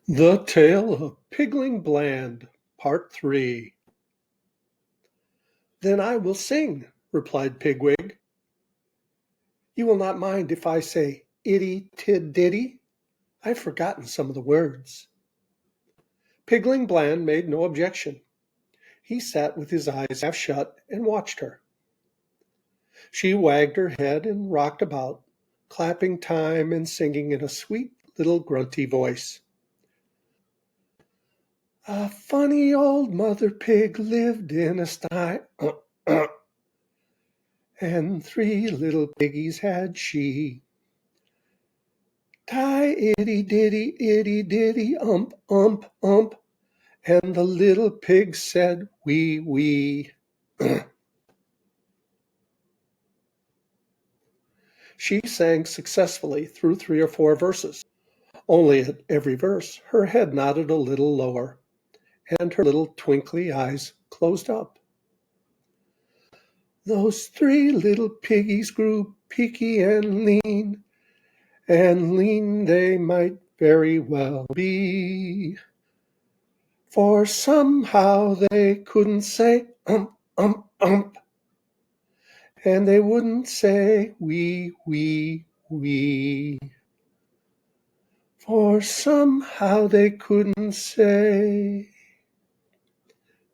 The Tale of Pigling Bland, Part 3. "Then I will sing," replied Pigwig. "You will not mind if I say itty tid ditty? I've forgotten some of the words." Pigling Bland made no objection. He sat with his eyes half shut and watched her. She wagged her head and rocked about, clapping time and singing in a sweet little grunty voice. "A funny old mother pig lived in a sty, and 3 little piggies had she. Tie itty ditty ump ump, and the little pig said wee wee." She sang successfully through 3 or 4 verses, only at every verse her head nodded a little lower, and her little twinkly eyes closed up. "Those 3 little piggies grew peaky and lean they might very well be, for somehow they couldn't say ump, and they wouldn't say wee, for somehow they couldn't say."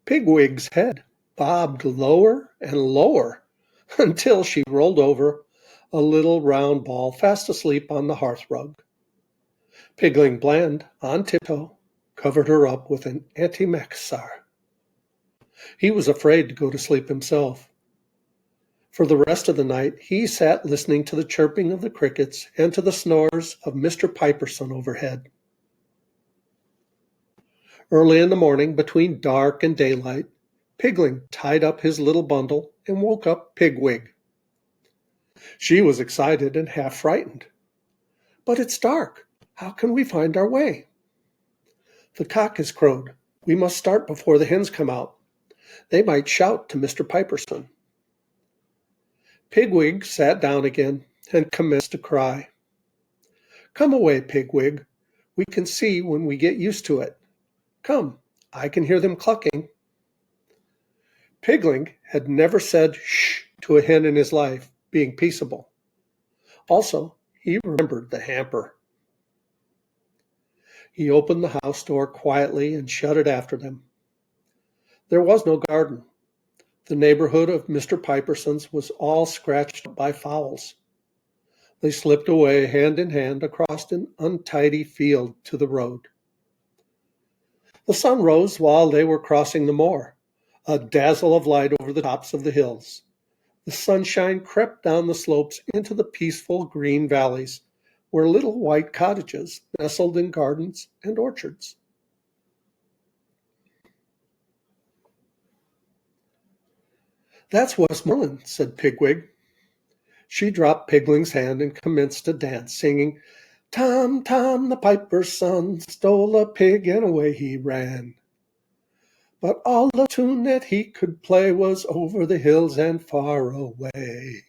Pigwig's head bobbed lower and lower until she rolled over, a little round ball fast asleep on the hearthrug. Pigling Bland, on tiptoe, covered her up with an antimacassar. He was afraid to go to sleep himself. For the rest of the night he sat listening to the chirping of the crickets and to the snores of Mr. Piperson overhead. Early in the morning, between dark and daylight, Pigling tied up his little bundle and woke up Pigwig. She was excited and half frightened. "But it's dark. How can we find our way?" "The cock has crowed. We must start before the hens come out. They might shout to Mr. Piperson." Pigwig sat down again and commenced to cry. "Come away, Pigwig. We can see when we get used to it. Come, I can hear them clucking." Pigling had never said "shh" to a hen in his life, being peaceable. Also, he remembered the hamper. He opened the house door quietly and shut it after them. There was no garden. The neighborhood of Mr. Piperson's was all scratched up by fowls. They slipped away hand in hand across an untidy field to the road. The sun rose while they were crossing the moor, a dazzle of light over the tops of the hills. The sunshine crept down the slopes into the peaceful green valleys, where little white cottages nestled in gardens and orchards. "That's Westmoreland," said Pigwig. She dropped Pigling's hand and commenced to dance, singing, "Tom, Tom, the piper's son, stole a pig and away he ran. But all the tune that he could play was over the hills and far away."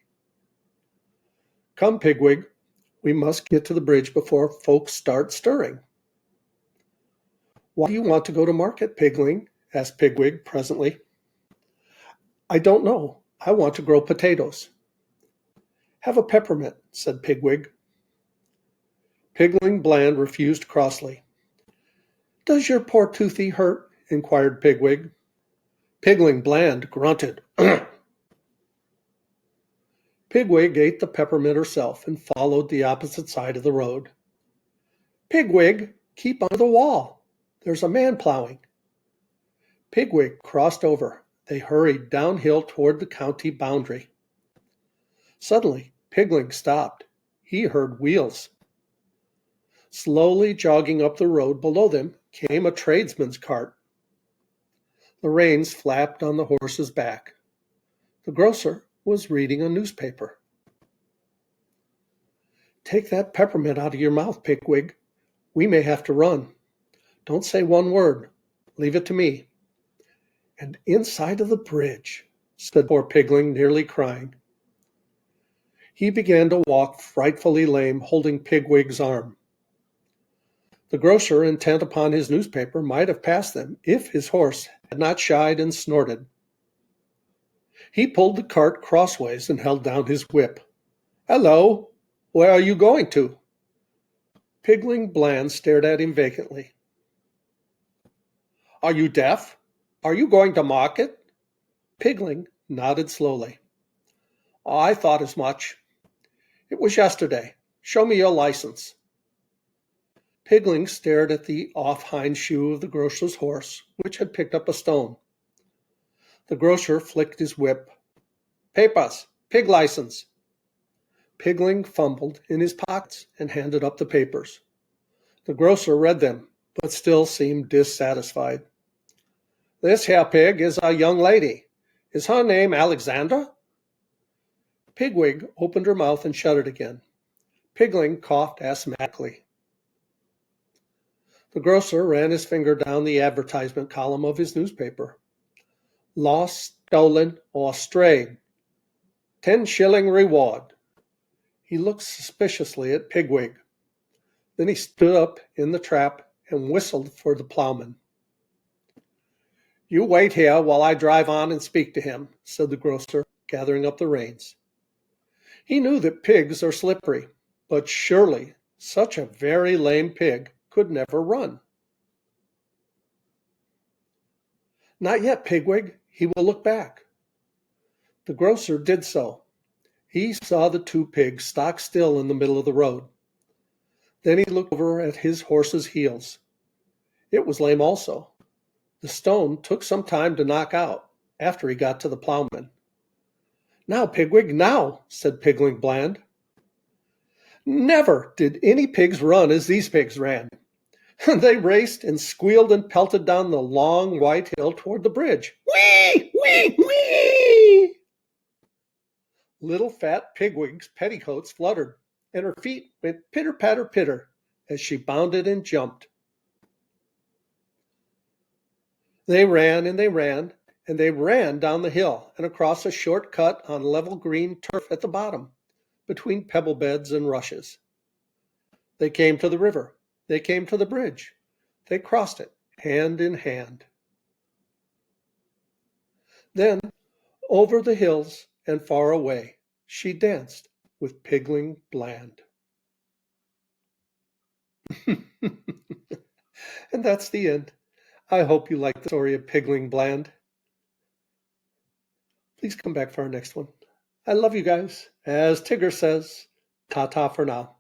"Come, Pigwig, we must get to the bridge before folks start stirring." "Why do you want to go to market, Pigling?" asked Pigwig presently. "I don't know. I want to grow potatoes." "Have a peppermint," said Pigwig. Pigling Bland refused crossly. "Does your poor toothy hurt?" inquired Pigwig. Pigling Bland grunted. Pigwig ate the peppermint herself and followed the opposite side of the road. "Pigwig, keep under the wall. There's a man plowing." Pigwig crossed over. They hurried downhill toward the county boundary. Suddenly, Pigling stopped. He heard wheels. Slowly jogging up the road below them came a tradesman's cart. The reins flapped on the horse's back. The grocer was reading a newspaper. "Take that peppermint out of your mouth, Pigwig. We may have to run. Don't say one word. Leave it to me." "And inside of the bridge," said poor Pigling, nearly crying. He began to walk frightfully lame, holding Pigwig's arm. The grocer, intent upon his newspaper, might have passed them if his horse had not shied and snorted. He pulled the cart crossways and held down his whip. "Hello! Where are you going to?" Pigling Bland stared at him vacantly. "Are you deaf? Are you going to market?" Pigling nodded slowly. "I thought as much. It was yesterday. Show me your license." Pigling stared at the off hind shoe of the grocer's horse, which had picked up a stone. The grocer flicked his whip. "Papers, pig license." Pigling fumbled in his pockets and handed up the papers. The grocer read them, but still seemed dissatisfied. "This here pig is a young lady. Is her name Alexandra?" Pigwig opened her mouth and shut it again. Pigling coughed asthmatically. The grocer ran his finger down the advertisement column of his newspaper. "Lost, stolen, or strayed. 10-shilling reward." He looked suspiciously at Pigwig. Then he stood up in the trap and whistled for the plowman. "You wait here while I drive on and speak to him," said the grocer, gathering up the reins. He knew that pigs are slippery, but surely such a very lame pig could never run. "Not yet, Pigwig. He will look back." The grocer did so. He saw the two pigs stock still in the middle of the road. Then he looked over at his horse's heels. It was lame also. The stone took some time to knock out after he got to the plowman. "Now, Pigwig, now," said Pigling Bland. Never did any pigs run as these pigs ran. They raced and squealed and pelted down the long white hill toward the bridge. Whee! Whee! Whee! Little fat Pigwig's petticoats fluttered, and her feet went pitter-patter-pitter as she bounded and jumped. They ran and they ran, and they ran down the hill and across a short cut on level green turf at the bottom, between pebble beds and rushes. They came to the river. They came to the bridge. They crossed it, hand in hand. Then, over the hills and far away, she danced with Pigling Bland. And that's the end. I hope you like the story of Pigling Bland. Please come back for our next one. I love you guys. As Tigger says, ta-ta for now.